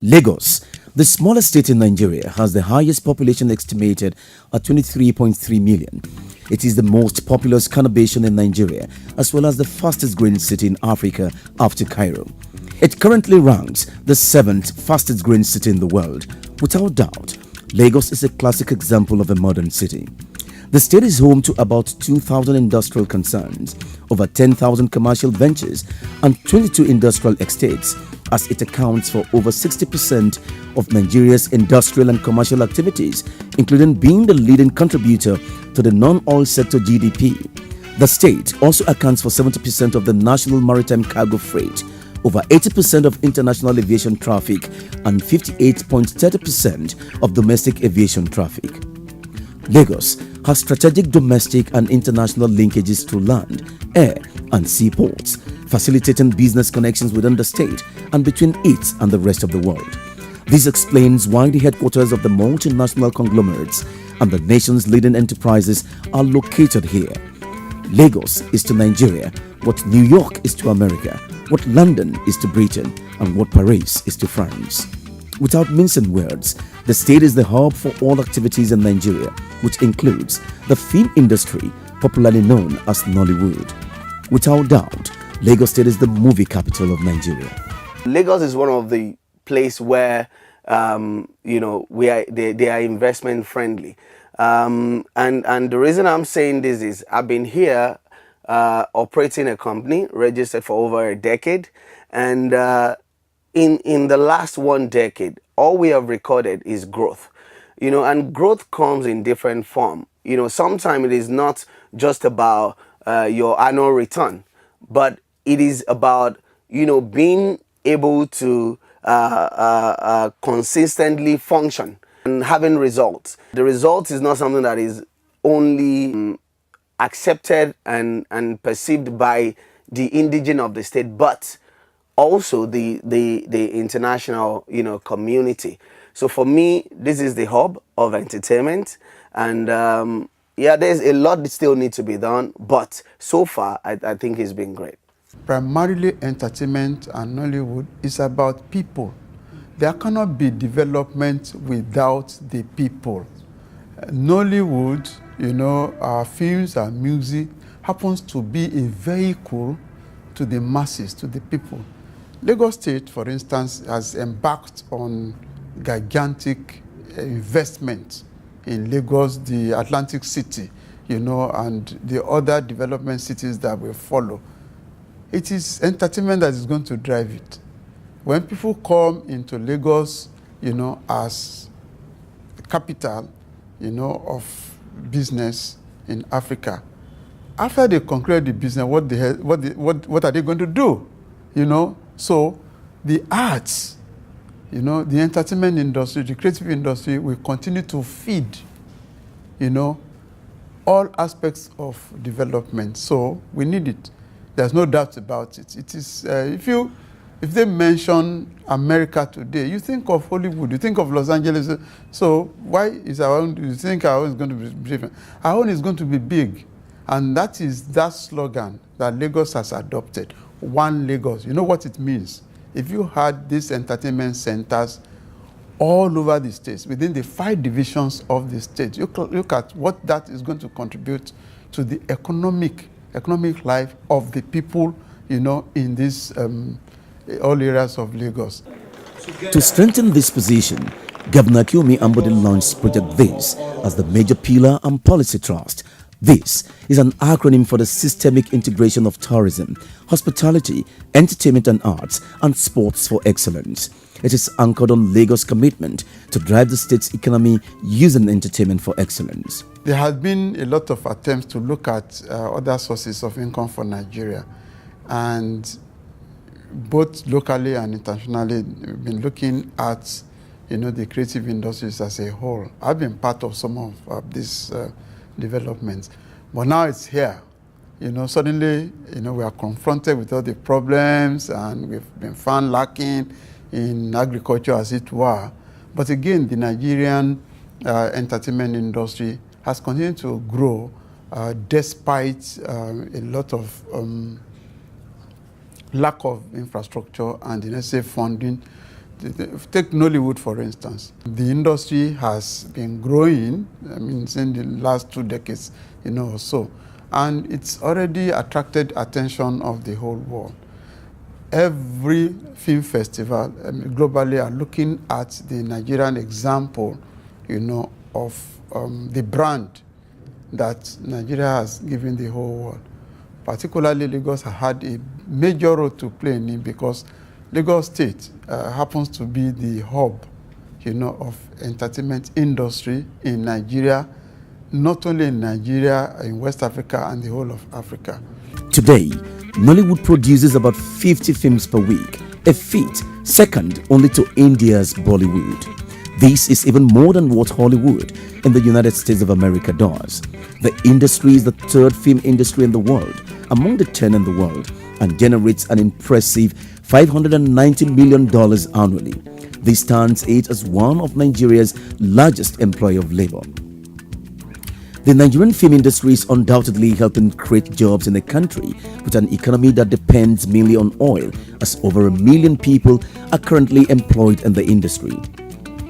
Lagos, the smallest state in Nigeria, has the highest population estimated at 23.3 million. It is the most populous conurbation in Nigeria, as well as the fastest growing city in Africa after Cairo. It currently ranks the seventh fastest growing city in the world. Without doubt, Lagos is a classic example of a modern city. The state is home to about 2,000 industrial concerns, over 10,000 commercial ventures, and 22 industrial estates, as it accounts for over 60% of Nigeria's industrial and commercial activities, including being the leading contributor to the non-oil sector GDP. The state also accounts for 70% of the national maritime cargo freight, over 80% of international aviation traffic, and 58.30% of domestic aviation traffic. Lagos has strategic domestic and international linkages through land, air, and seaports, facilitating business connections within the state and between it and the rest of the world. This explains why the headquarters of the multinational conglomerates and the nation's leading enterprises are located here. Lagos is to Nigeria what New York is to America, what London is to Britain, and what Paris is to France. Without mincing words, the state is the hub for all activities in Nigeria, which includes the film industry, popularly known as Nollywood. Without doubt, Lagos State is the movie capital of Nigeria. Lagos is one of the place where they are investment friendly, and the reason I'm saying this is I've been here operating a company registered for over a decade, and in the last 1 decade, all we have recorded is growth. And growth comes in different form. Sometimes it is not just about your annual return, but it is about being able to consistently function and having results. The result is not something that is only accepted and perceived by the indigene of the state, but also the international community. So for me, this is the hub of entertainment, and there's a lot that still needs to be done, but so far I think it's been great. Primarily, entertainment and Nollywood is about people. There cannot be development without the people. Nollywood, our films and music happens to be a vehicle to the masses, to the people. Lagos State, for instance, has embarked on gigantic investment in Lagos, the Atlantic City, and the other development cities that will follow. It is entertainment that is going to drive it. When people come into Lagos, as capital, of business in Africa, after they conclude the business, what are they going to do? So the arts, the entertainment industry, the creative industry will continue to feed, all aspects of development. So we need it. There's no doubt about it. It is if they mention America today, you think of Hollywood, you think of Los Angeles. So why is our own? You think our own is going to be different? Our own is going to be big, and that is that slogan that Lagos has adopted. One Lagos. You know what it means? If you had these entertainment centers all over the states, within the 5 divisions of the state, you look at what that is going to contribute to the economic life of the people, in these all areas of Lagos. To strengthen this position, Governor Kyomi Ambode launched Project This as the major pillar and policy thrust. This is an acronym for the systemic integration of tourism, hospitality, entertainment and arts, and sports for excellence. It is anchored on Lagos' commitment to drive the state's economy using entertainment for excellence. There has been a lot of attempts to look at other sources of income for Nigeria, and both locally and internationally, we've been looking at the creative industries as a whole. I've been part of some of these developments, but now it's here. Suddenly, we are confronted with all the problems, and we've been found lacking in agriculture, as it were. But again, the Nigerian entertainment industry has continued to grow despite a lot of lack of infrastructure and the necessary funding Take Nollywood, for instance. The industry has been growing, I mean, in the last 2 decades, or so. And it's already attracted attention of the whole world. Every film festival globally are looking at the Nigerian example, of the brand that Nigeria has given the whole world. Particularly Lagos has had a major role to play in it because Lagos State happens to be the hub, of entertainment industry in Nigeria, not only in Nigeria, in West Africa and the whole of Africa. Today, Nollywood produces about 50 films per week, a feat second only to India's Bollywood. This is even more than what Hollywood in the United States of America does. The industry is the third film industry in the world, among the 10 in the world, and generates an impressive $590 million annually. This stands it as one of Nigeria's largest employer of labor. The Nigerian film industry is undoubtedly helping create jobs in a country with an economy that depends mainly on oil, as over 1 million people are currently employed in the industry.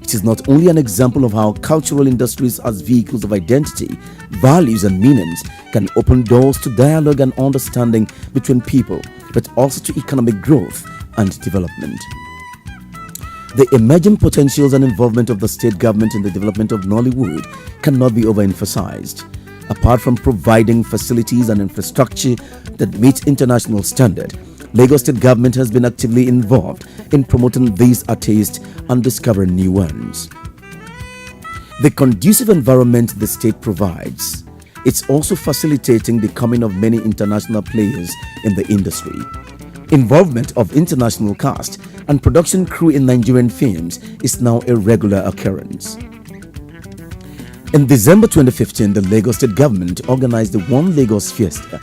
It is not only an example of how cultural industries as vehicles of identity, values and meanings can open doors to dialogue and understanding between people, but also to economic growth and development. The emerging potentials and involvement of the state government in the development of Nollywood cannot be overemphasized. Apart from providing facilities and infrastructure that meet international standard, Lagos State government has been actively involved in promoting these artists and discovering new ones. The conducive environment the state provides, it's also facilitating the coming of many international players in the industry. Involvement of international cast and production crew in Nigerian films is now a regular occurrence. In December 2015, the Lagos State government organized the One Lagos Fiesta,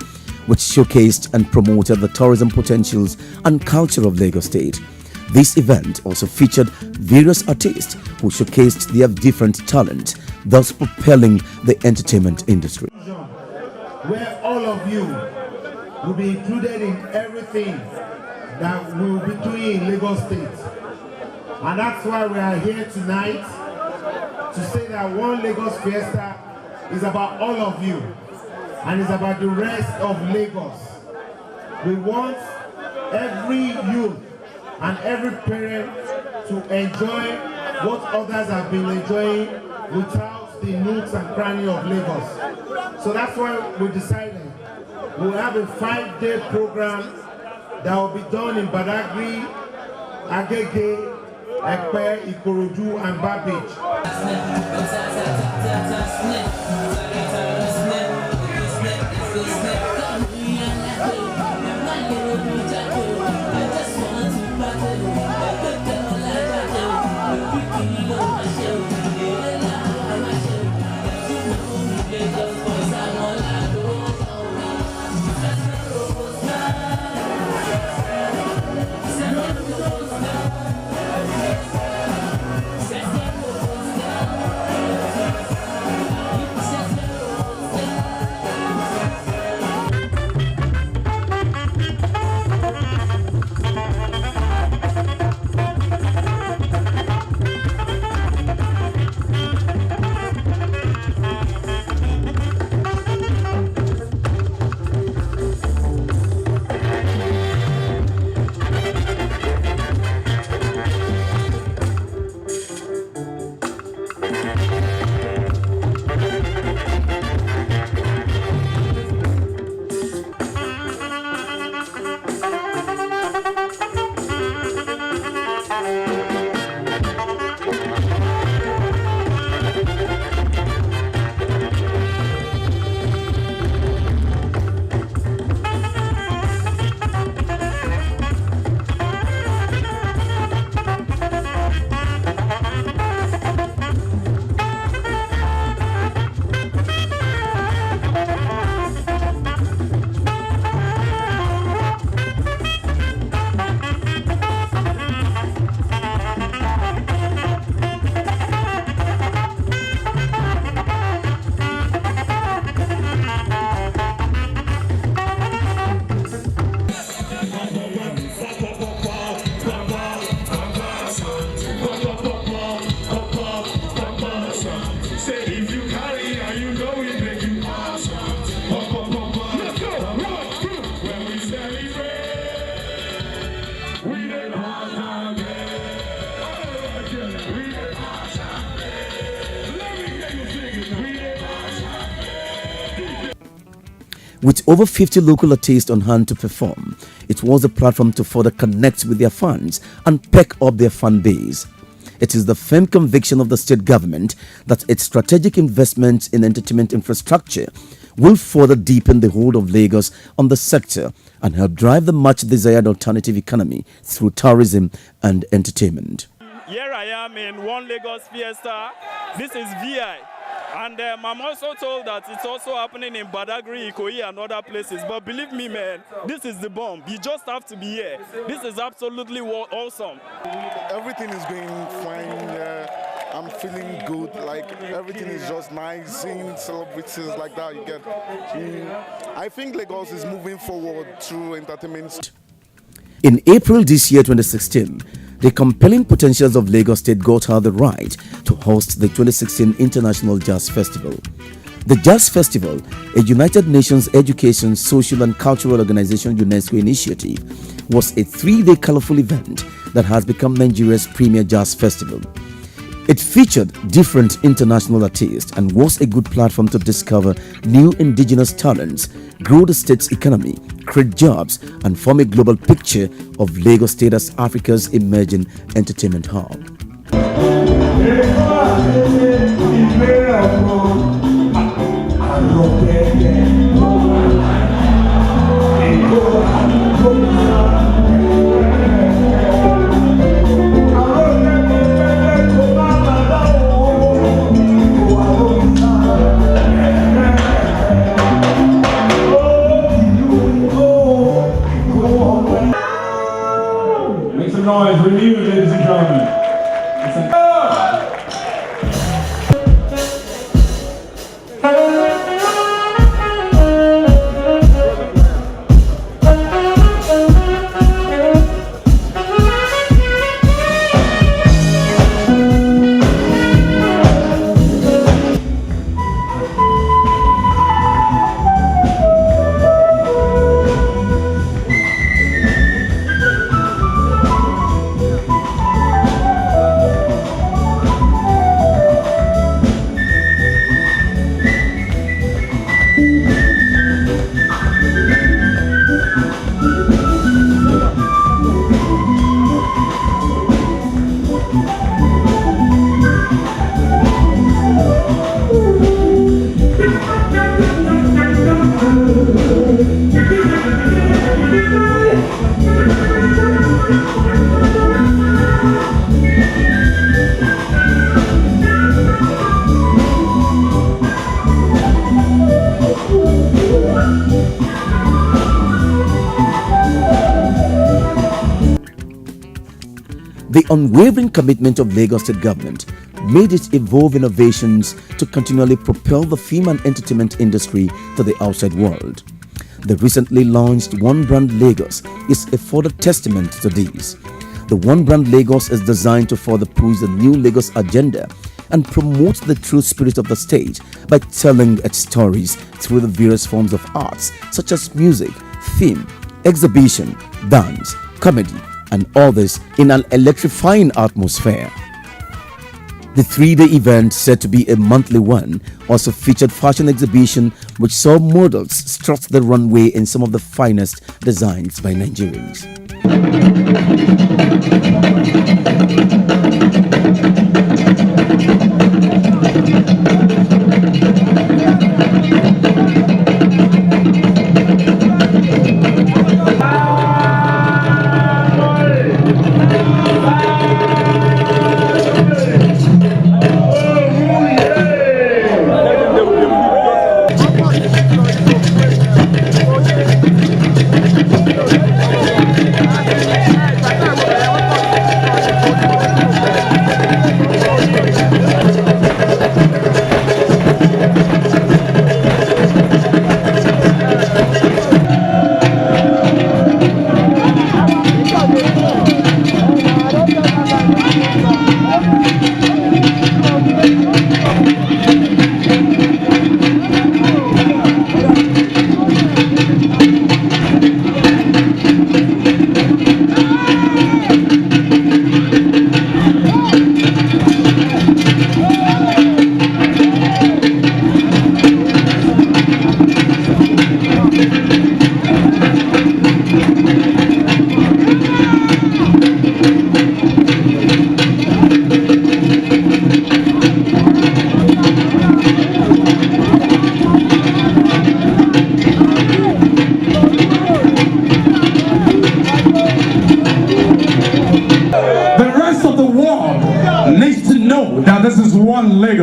which showcased and promoted the tourism potentials and culture of Lagos State. This event also featured various artists who showcased their different talent, thus propelling the entertainment industry. Where all of you will be included in everything that we will be doing in Lagos State. And that's why we are here tonight to say that One Lagos Fiesta is about all of you and it's about the rest of Lagos. We want every youth and every parent to enjoy what others have been enjoying without the nooks and crannies of Lagos. So that's why we decided we'll have a 5-day program that will be done in Badagry, Agege, Ekpe, Ikorodu, and Babbage. With over 50 local artists on hand to perform, it was a platform to further connect with their fans and peck up their fan base. It is the firm conviction of the state government that its strategic investments in entertainment infrastructure will further deepen the hold of Lagos on the sector and help drive the much desired alternative economy through tourism and entertainment. Here I am in One Lagos Fiesta. This is VI. And I'm also told that it's also happening in Badagry, Ikoyi, and other places. But believe me, man, this is the bomb. You just have to be here. This is absolutely awesome. Everything is going fine. I'm feeling good. Like, everything is just nice. Seeing celebrities like that, you get. I think Lagos is moving forward through entertainment. In April this year, 2016, the compelling potentials of Lagos State got her the right to host the 2016 International Jazz Festival. The Jazz Festival, a United Nations Education, Social and Cultural Organization UNESCO initiative, was a 3-day colorful event that has become Nigeria's premier jazz festival. It featured different international artists and was a good platform to discover new indigenous talents, grow the state's economy, create jobs, and form a global picture of Lagos State as Africa's emerging entertainment hub. Make some noise for you, ladies and gentlemen. The unwavering commitment of Lagos State government made it evolve innovations to continually propel the film and entertainment industry to the outside world. The recently launched One Brand Lagos is a further testament to this. The One Brand Lagos is designed to further push the new Lagos agenda and promote the true spirit of the state by telling its stories through the various forms of arts such as music, film, exhibition, dance, comedy, and others in an electrifying atmosphere. The 3-day event, said to be a monthly one, also featured fashion exhibition which saw models strut the runway in some of the finest designs by Nigerians.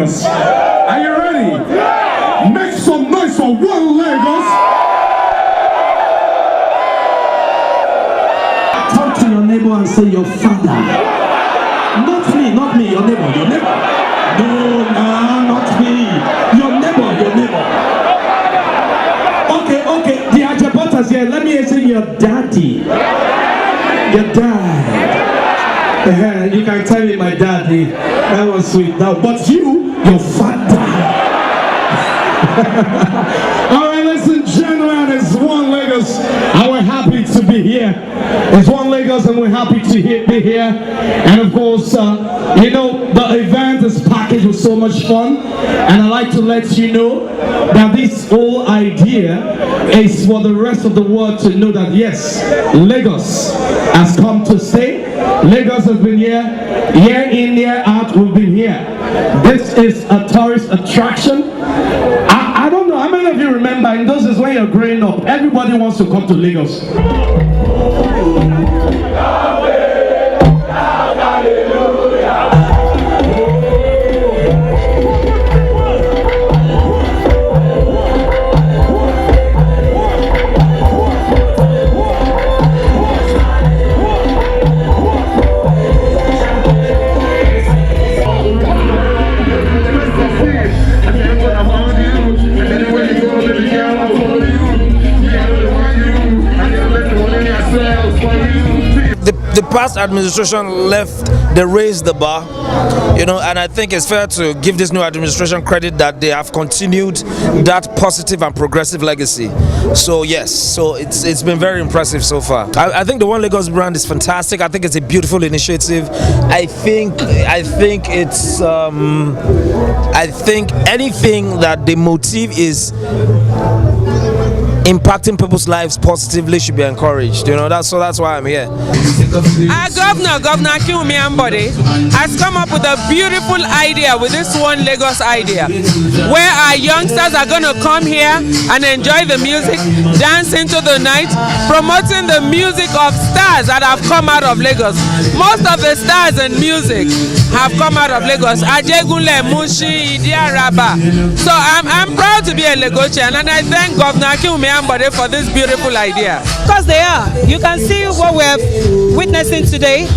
Lagos. Are you ready? Make some noise for One Lagos. Talk to your neighbor and say your father. Not me, your neighbor, your neighbor. No, not me. Your neighbor. Okay, the Ajabotas here. Let me say your daddy. Your dad. You can tell me my daddy. That was sweet. Now, but your father. All right, ladies and gentlemen, it's One Lagos, and we're happy to be here. It's One Lagos, and we're happy to be here. And of course, the event is packaged with so much fun. And I'd like to let you know that this whole idea is for the rest of the world to know that yes, Lagos has come to stay. Lagos has been here, year in, year out, we've been here. This is a tourist attraction. I don't know how many of you remember in those days when you're growing up, everybody wants to come to Lagos. The past administration they raised the bar, and I think it's fair to give this new administration credit that they have continued that positive and progressive legacy. So yes, it's been very impressive so far. I think the One Lagos brand is fantastic. I think it's a beautiful initiative. I think it's I think anything that the motive is impacting people's lives positively should be encouraged. That's why I'm here. Governor Akinwumi Ambode has come up with a beautiful idea with this One Lagos idea, where our youngsters are going to come here and enjoy the music, dance into the night, promoting the music of stars that have come out of Lagos. Most of the stars in music have come out of Lagos. Ajegunle, Mushi, Idi Araba. So I'm proud to be a Lagosian, and I thank Governor Akinwumi Ambode for this beautiful idea. Because they are. You can see what we're witnessing today.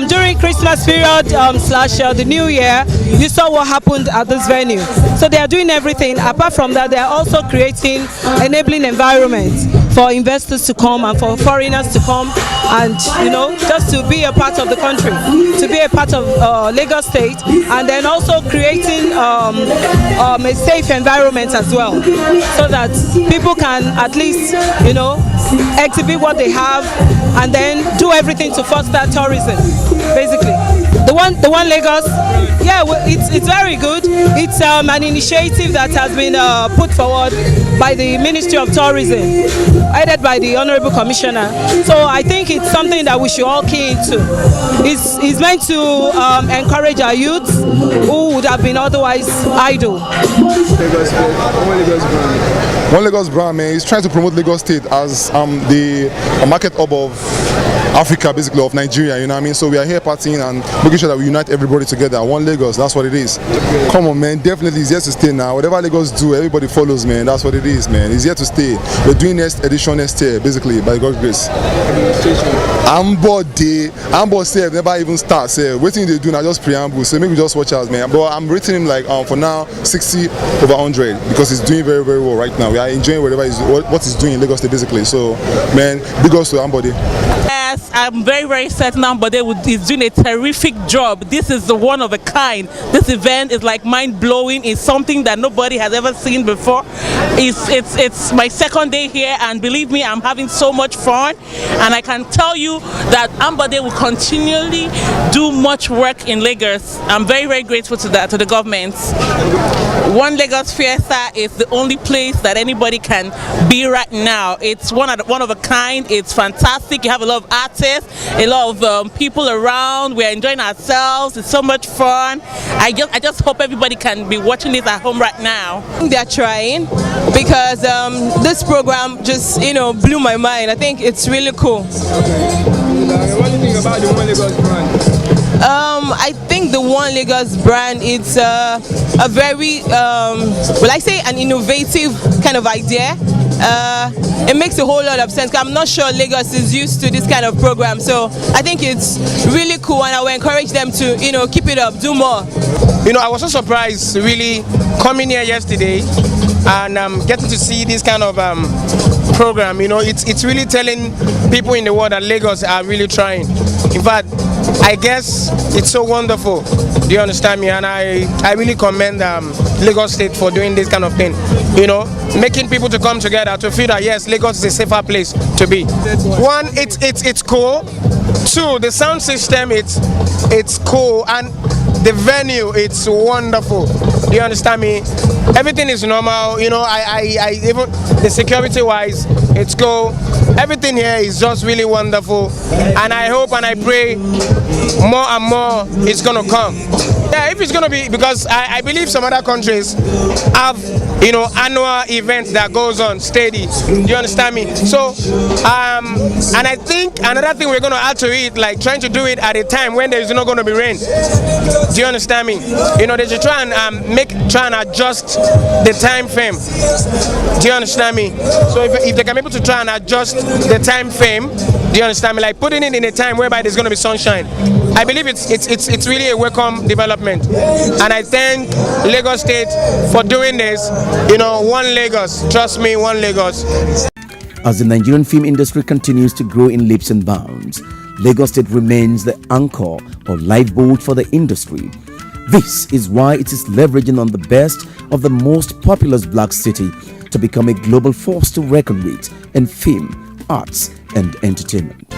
During Christmas period / the New Year, you saw what happened at this venue. So they are doing everything. Apart from that, they are also creating enabling environments for investors to come and for foreigners to come and just to be a part of the country, to be a part of Lagos State, and then also creating a safe environment as well, so that people can at least exhibit what they have and then do everything to foster tourism, basically. The one Lagos, yeah, it's very good. It's an initiative that has been put forward by the Ministry of Tourism, headed by the Honorable Commissioner. So I think it's something that we should all key into. It's meant to encourage our youths who would have been otherwise idle. One Lagos brand, man, is trying to promote Lagos State as the market hub of Africa, basically, of Nigeria, you know what I mean? So we are here partying and making sure that we unite everybody together. One Lagos, that's what it is. Come on, man, definitely it's here to stay now. Whatever Lagos do, everybody follows, man. That's what it is, man. It's here to stay. We're doing next edition next year, basically, by God's grace. Ambode say never even start. Say, waiting they do now, just preamble. So maybe just watch out, man. But I'm rating him like for now 60/100 because he's doing very, very well right now. We are enjoying whatever what he's doing in Lagos State, basically. So, man, big ups to Ambode. Yes, I'm very, very certain Ambode is doing a terrific job. This is the one of a kind. This event is like mind-blowing. It's something that nobody has ever seen before. It's my second day here, and believe me, I'm having so much fun. And I can tell you that Ambode will continually do much work in Lagos. I'm very, very grateful to that, to the government. One Lagos Fiesta is the only place that anybody can be right now. It's one of a kind. It's fantastic. You have a lot of artists. artists, a lot of people around. We're enjoying ourselves. It's so much fun. I just hope everybody can be watching this at home right now. They're trying because this program just blew my mind. I think it's really cool. What do you think about the One Lagos brand? I think the One Lagos brand, it's a very, an innovative kind of idea. It makes a whole lot of sense. I'm not sure Lagos is used to this kind of program, so I think it's really cool, and I will encourage them to, keep it up, do more. I was so surprised really coming here yesterday and getting to see this kind of program. It's really telling people in the world that Lagos are really trying. In fact, I guess it's so wonderful. Do you understand me? And I really commend Lagos State for doing this kind of thing. Making people to come together to feel that yes, Lagos is a safer place to be. One, it's cool. Two, the sound system, it's cool, and the venue, it's wonderful. Do you understand me? Everything is normal. I even the security wise, it's cool. Everything here is just really wonderful, and I hope and I pray more and more it's gonna come. Yeah, if it's gonna be, because I believe some other countries have annual events that goes on steady. Do you understand me? So and I think another thing we're gonna add to it, like trying to do it at a time when there's not gonna be rain. Do you understand me? They should try and adjust the time frame. Do you understand me? So if they can be able to try and adjust the time frame, do you understand me? Like putting it in a time whereby there's going to be sunshine. I believe it's really a welcome development, and I thank Lagos State for doing this. One Lagos, trust me, one Lagos. As the Nigerian film industry continues to grow in leaps and bounds, Lagos State remains the anchor or lifeboat for the industry. This is why it is leveraging on the best of the most populous black city to become a global force to reckon with in film, arts, and entertainment.